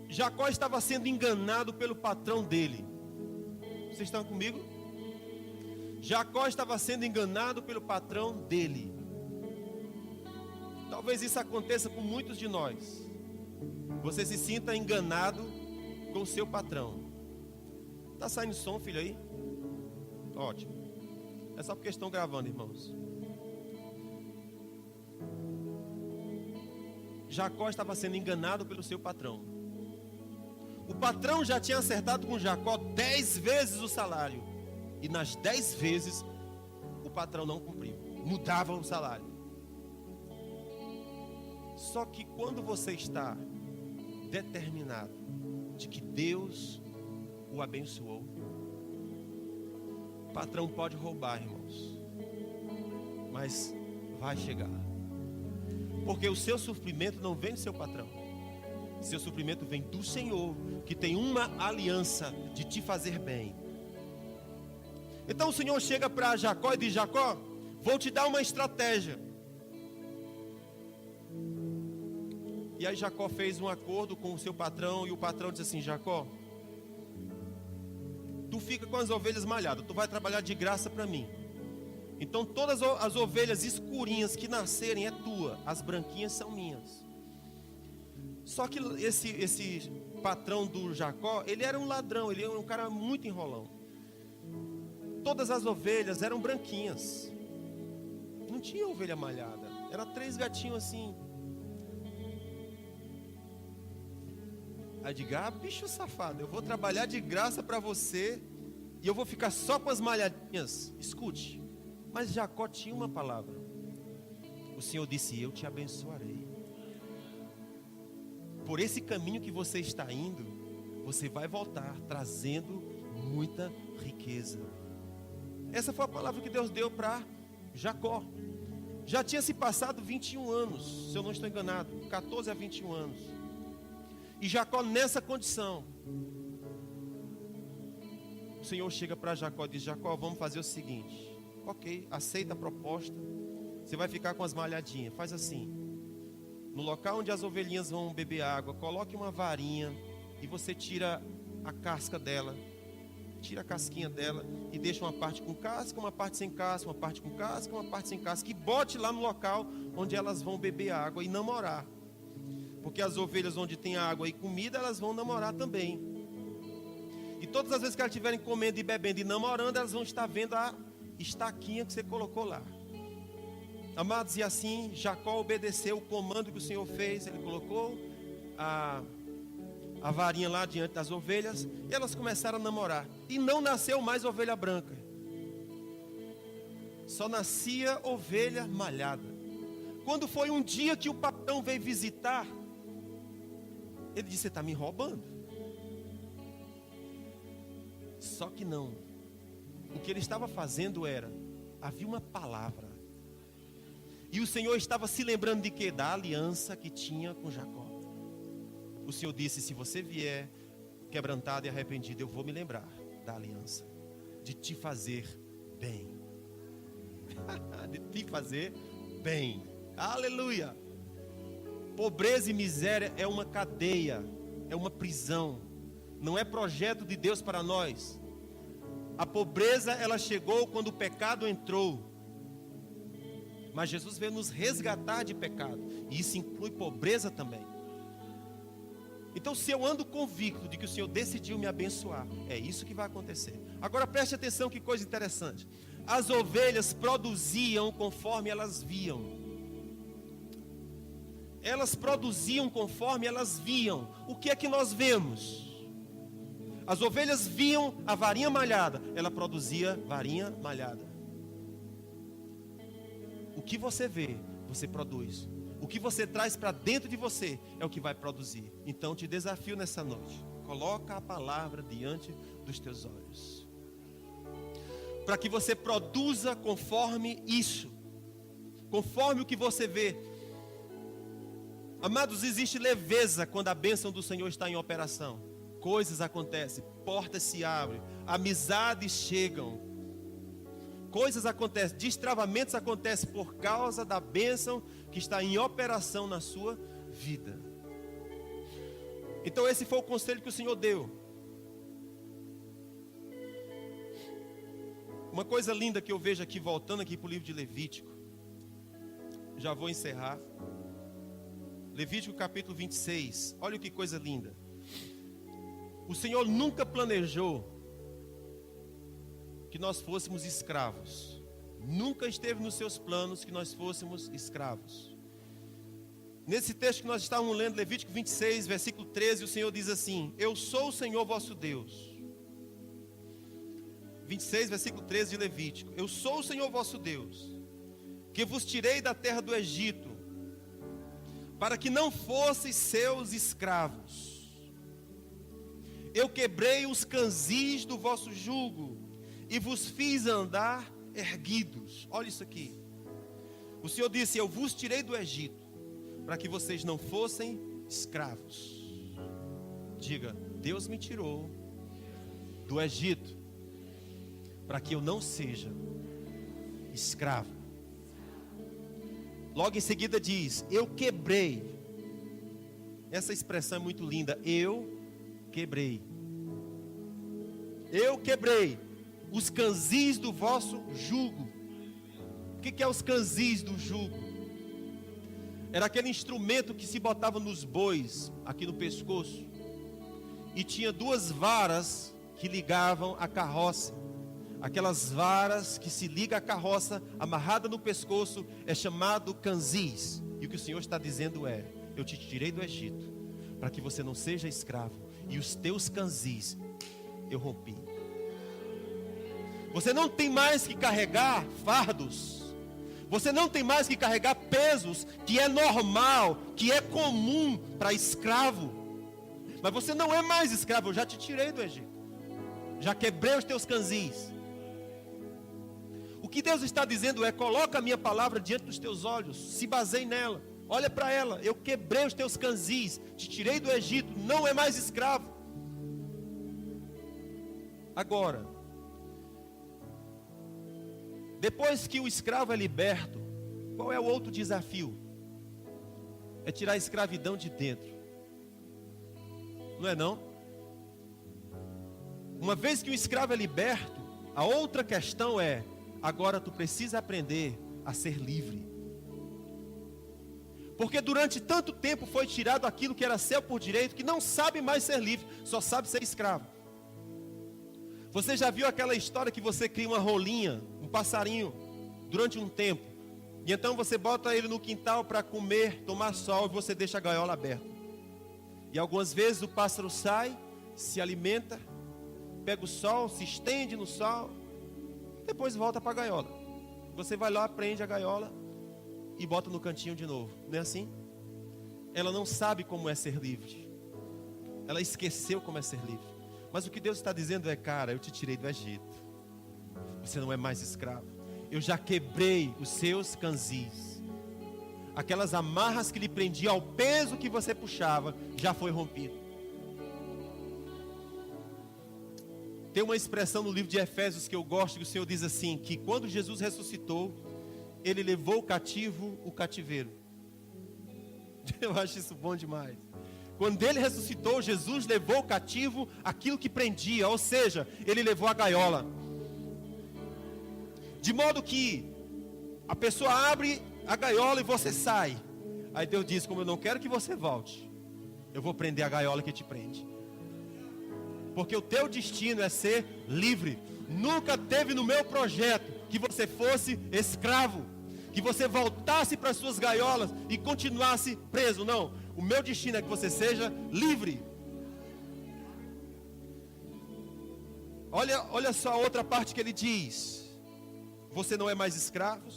Jacó estava sendo enganado pelo patrão dele. Vocês estão comigo? Jacó estava sendo enganado pelo patrão dele. Talvez isso aconteça com muitos de nós. Você se sinta enganado com o seu patrão. Tá saindo som, filho, aí? Ótimo. É só porque estão gravando, irmãos. Jacó estava sendo enganado pelo seu patrão. O patrão já tinha acertado com Jacó 10 vezes o salário. E nas 10 vezes o patrão não cumpriu. Mudava o salário. Só que quando você está determinado de que Deus o abençoou, o patrão pode roubar, irmãos, mas vai chegar. Porque o seu suprimento não vem do seu patrão. Seu suprimento vem do Senhor, que tem uma aliança de te fazer bem. Então o Senhor chega para Jacó e diz: Jacó, vou te dar uma estratégia. E aí Jacó fez um acordo com o seu patrão, e o patrão disse assim: Jacó, tu fica com as ovelhas malhadas, tu vai trabalhar de graça para mim. Então todas as ovelhas escurinhas que nascerem é tua, as branquinhas são minhas. Só que esse patrão do Jacó, ele era um ladrão, ele era um cara muito enrolão. Todas as ovelhas eram branquinhas, não tinha ovelha malhada, era 3 gatinhos assim. Aí diga: bicho safado, eu vou trabalhar de graça para você e eu vou ficar só com as malhadinhas. Escute, mas Jacó tinha uma palavra. O Senhor disse: eu te abençoarei. Por esse caminho que você está indo, você vai voltar trazendo muita riqueza. Essa foi a palavra que Deus deu para Jacó. Já tinha se passado 21 anos, se eu não estou enganado, 14 a 21 anos. E Jacó nessa condição, o Senhor chega para Jacó e diz: Jacó, vamos fazer o seguinte. Ok, aceita a proposta. Você vai ficar com as malhadinhas. Faz assim: no local onde as ovelhinhas vão beber água, coloque uma varinha e você tira a casca dela. Tira a casquinha dela e deixa uma parte com casca, uma parte sem casca, uma parte com casca, uma parte sem casca. E bote lá no local onde elas vão beber água e namorar. Porque as ovelhas onde tem água e comida, elas vão namorar também. E todas as vezes que elas estiverem comendo e bebendo e namorando, elas vão estar vendo a estaquinha que você colocou lá. Amados, e assim Jacó obedeceu o comando que o Senhor fez. Ele colocou a varinha lá diante das ovelhas e elas começaram a namorar. E não nasceu mais ovelha branca, só nascia ovelha malhada. Quando foi um dia que o patrão veio visitar, ele disse: você está me roubando. Só que não. O que ele estava fazendo era, havia uma palavra. E o Senhor estava se lembrando de quê? Da aliança que tinha com Jacó. O Senhor disse: se você vier quebrantado e arrependido, eu vou me lembrar da aliança, de te fazer bem. De te fazer bem. Aleluia. Pobreza e miséria é uma cadeia, é uma prisão. Não é projeto de Deus para nós. A pobreza, ela chegou quando o pecado entrou. Mas Jesus veio nos resgatar de pecado. E isso inclui pobreza também. Então, se eu ando convicto de que o Senhor decidiu me abençoar, é isso que vai acontecer. Agora preste atenção, que coisa interessante. As ovelhas produziam conforme elas viam. Elas produziam conforme elas viam. O que é que nós vemos? As ovelhas viam a varinha malhada, ela produzia varinha malhada. O que você vê, você produz. O que você traz para dentro de você é o que vai produzir. Então te desafio nessa noite: coloca a palavra diante dos teus olhos, para que você produza conforme isso, conforme o que você vê. Amados, existe leveza quando a bênção do Senhor está em operação. Coisas acontecem, portas se abrem, amizades chegam, coisas acontecem, destravamentos acontecem por causa da bênção que está em operação na sua vida. Então esse foi o conselho que o Senhor deu. Uma coisa linda que eu vejo aqui, voltando aqui para o livro de Levítico, já vou encerrar. Levítico capítulo 26, olha que coisa linda. O Senhor nunca planejou que nós fôssemos escravos. Nunca esteve nos seus planos que nós fôssemos escravos. Nesse texto que nós estávamos lendo, Levítico 26, versículo 13, o Senhor diz assim: eu sou o Senhor vosso Deus. 26, versículo 13 de Levítico: eu sou o Senhor vosso Deus, que vos tirei da terra do Egito, para que não fosseis seus escravos. Eu quebrei os canzis do vosso jugo, e vos fiz andar erguidos. Olha isso aqui. O Senhor disse: eu vos tirei do Egito, para que vocês não fossem escravos. Diga: Deus me tirou do Egito, para que eu não seja escravo. Logo em seguida diz: eu quebrei. Essa expressão é muito linda. Eu quebrei. Eu quebrei os canzis do vosso jugo. O que é os canzis do jugo? Era aquele instrumento que se botava nos bois, aqui no pescoço, e tinha duas varas que ligavam a carroça. Aquelas varas que se liga à carroça, amarrada no pescoço, é chamado canzis. E o que o Senhor está dizendo é: eu te tirei do Egito, para que você não seja escravo, e os teus canzis eu rompi. Você não tem mais que carregar fardos. Você não tem mais que carregar pesos que é normal, que é comum para escravo. Mas você não é mais escravo. Eu já te tirei do Egito, já quebrei os teus canzis. O que Deus está dizendo é: coloca a minha palavra diante dos teus olhos, se baseie nela, olha para ela. Eu quebrei os teus canzis, te tirei do Egito, não é mais escravo. Agora, depois que o escravo é liberto, qual é o outro desafio? É tirar a escravidão de dentro. Não é não? Uma vez que o escravo é liberto, a outra questão é: agora tu precisa aprender a ser livre. Porque durante tanto tempo foi tirado aquilo que era seu por direito, que não sabe mais ser livre, só sabe ser escravo. Você já viu aquela história que você cria uma rolinha, um passarinho, durante um tempo, e então você bota ele no quintal para comer, tomar sol, e você deixa a gaiola aberta. E algumas vezes o pássaro sai, se alimenta, pega o sol, se estende no sol, depois volta para a gaiola. Você vai lá, prende a gaiola e bota no cantinho de novo. Não é assim? Ela não sabe como é ser livre. Ela esqueceu como é ser livre. Mas o que Deus está dizendo é: cara, eu te tirei do Egito. Você não é mais escravo. Eu já quebrei os seus canzis. Aquelas amarras que lhe prendiam ao peso que você puxava, já foi rompido. Tem uma expressão no livro de Efésios que eu gosto, que o Senhor diz assim, que quando Jesus ressuscitou, Ele levou cativo o cativeiro. Eu acho isso bom demais. Quando Ele ressuscitou, Jesus levou cativo aquilo que prendia, ou seja, Ele levou a gaiola. De modo que a pessoa abre a gaiola e você sai. Aí Deus diz: como eu não quero que você volte, eu vou prender a gaiola que te prende. Porque o teu destino é ser livre. Nunca teve no meu projeto que você fosse escravo, que você voltasse para as suas gaiolas e continuasse preso. Não, o meu destino é que você seja livre. Olha só a outra parte que ele diz: você não é mais escravo,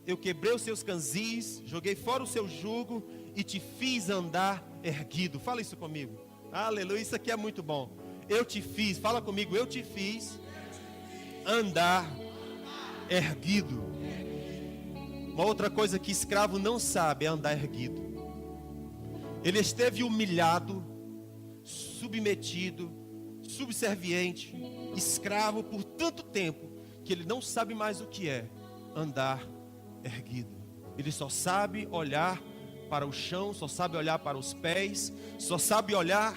eu quebrei os seus canzis, joguei fora o seu jugo e te fiz andar erguido. Fala isso comigo. Aleluia, isso aqui é muito bom. Eu te fiz, fala comigo, eu te fiz andar erguido. Uma outra coisa que escravo não sabe é andar erguido. Ele esteve humilhado, submetido, subserviente, escravo por tanto tempo, que ele não sabe mais o que é andar erguido. Ele só sabe olhar para o chão, só sabe olhar para os pés, só sabe olhar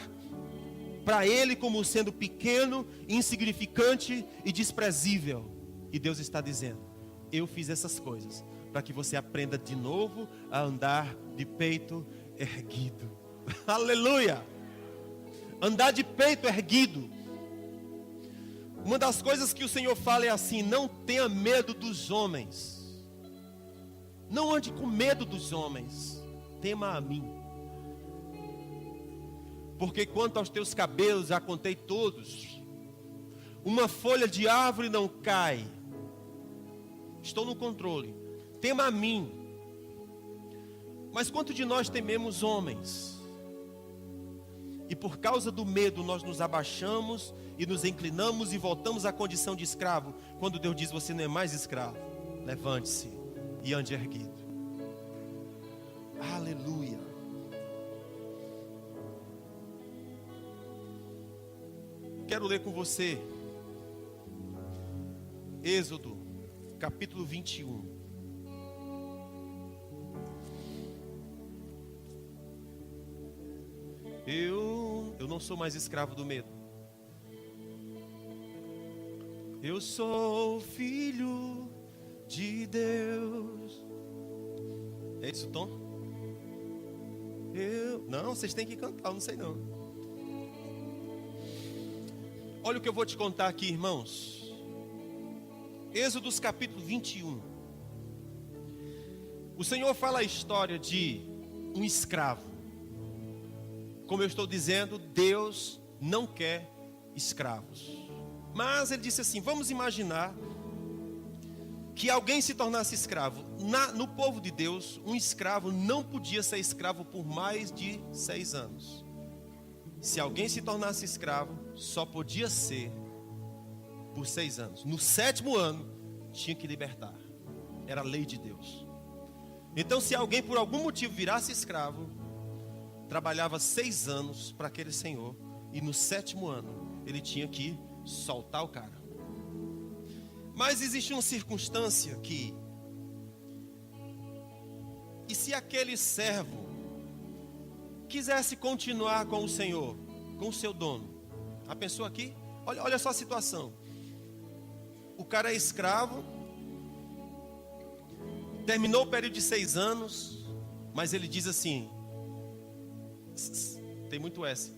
para ele como sendo pequeno, insignificante e desprezível. E Deus está dizendo: eu fiz essas coisas para que você aprenda de novo a andar de peito erguido. Aleluia! Andar de peito erguido. Uma das coisas que o Senhor fala é assim: não tenha medo dos homens. Não ande com medo dos homens. Tema a mim. Porque quanto aos teus cabelos, já contei todos. Uma folha de árvore não cai. Estou no controle. Tema a mim. Mas quanto de nós tememos homens? E por causa do medo nós nos abaixamos e nos inclinamos e voltamos à condição de escravo. Quando Deus diz: você não é mais escravo, levante-se e ande erguido. Aleluia. Quero ler com você Êxodo capítulo 21. Eu não sou mais escravo do medo. Eu sou filho de Deus. É isso, Tom? Não, vocês têm que cantar, eu não sei não. Olha o que eu vou te contar aqui, irmãos. Êxodo capítulo 21. O Senhor fala a história de um escravo. Como eu estou dizendo, Deus não quer escravos. Mas ele disse assim: vamos imaginar que alguém se tornasse escravo. No povo de Deus, um escravo não podia ser escravo por mais de 6 anos. Se alguém se tornasse escravo, só podia ser por 6 anos. No 7º ano, tinha que libertar. Era a lei de Deus. Então, se alguém por algum motivo virasse escravo, trabalhava 6 anos para aquele senhor, e no 7º ano ele tinha que soltar o cara. Mas existe uma circunstância que, e se aquele servo quisesse continuar com o senhor, com o seu dono? A pessoa aqui, olha só a situação. O cara é escravo, terminou o período de 6 anos, mas ele diz assim, tem muito S.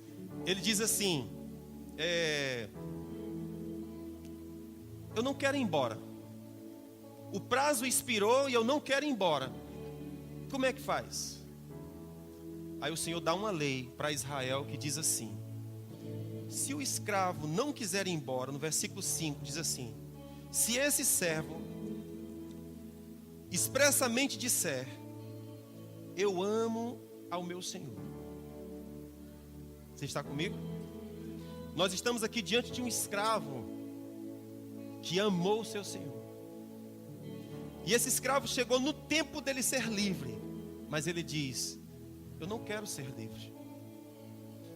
Ele diz assim: eu não quero ir embora. O prazo expirou e eu não quero ir embora. Como é que faz? Aí o Senhor dá uma lei para Israel que diz assim: se o escravo não quiser ir embora, no versículo 5 diz assim: se esse servo expressamente disser: eu amo ao meu Senhor. Você está comigo? Nós estamos aqui diante de um escravo que amou o seu Senhor. E esse escravo chegou no tempo dele ser livre, mas ele diz: eu não quero ser livre,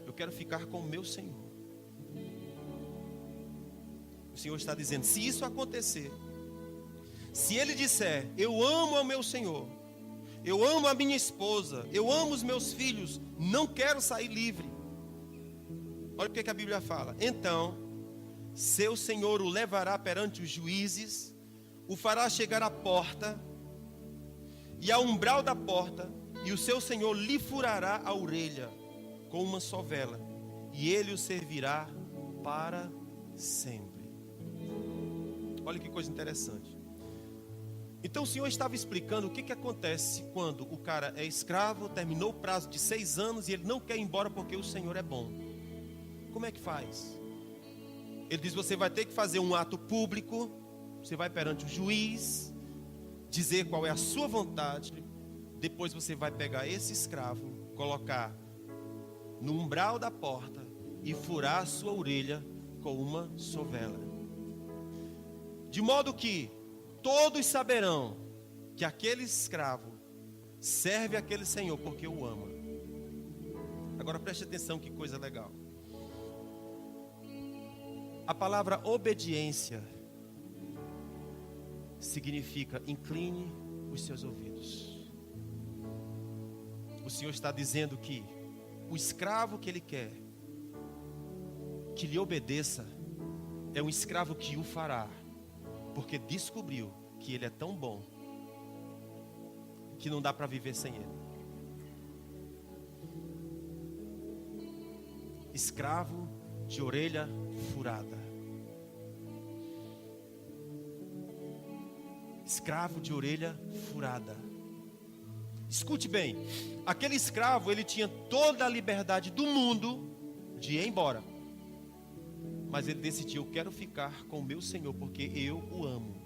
eu quero ficar com o meu Senhor. O Senhor está dizendo: se isso acontecer, se ele disser: eu amo ao meu Senhor, eu amo a minha esposa, eu amo os meus filhos, não quero sair livre. Olha o que a Bíblia fala: então seu Senhor o levará perante os juízes, o fará chegar à porta e ao umbral da porta, e o seu Senhor lhe furará a orelha com uma sovela, e ele o servirá para sempre. Olha que coisa interessante. Então o Senhor estava explicando o que acontece quando o cara é escravo, terminou o prazo de 6 anos e ele não quer ir embora porque o Senhor é bom. Como é que faz? Ele diz: você vai ter que fazer um ato público, você vai perante o juiz, dizer qual é a sua vontade. Depois você vai pegar esse escravo, colocar no umbral da porta e furar a sua orelha com uma sovela. De modo que todos saberão que aquele escravo serve aquele senhor porque o ama. Agora preste atenção, que coisa legal. A palavra obediência significa incline os seus ouvidos. O Senhor está dizendo que o escravo que Ele quer que lhe obedeça é um escravo que o fará, porque descobriu que Ele é tão bom que não dá para viver sem Ele. Escravo de orelha furada. Escravo de orelha furada. Escute bem, aquele escravo, ele tinha toda a liberdade do mundo de ir embora. Mas ele decidiu, eu quero ficar com o meu Senhor, porque eu o amo.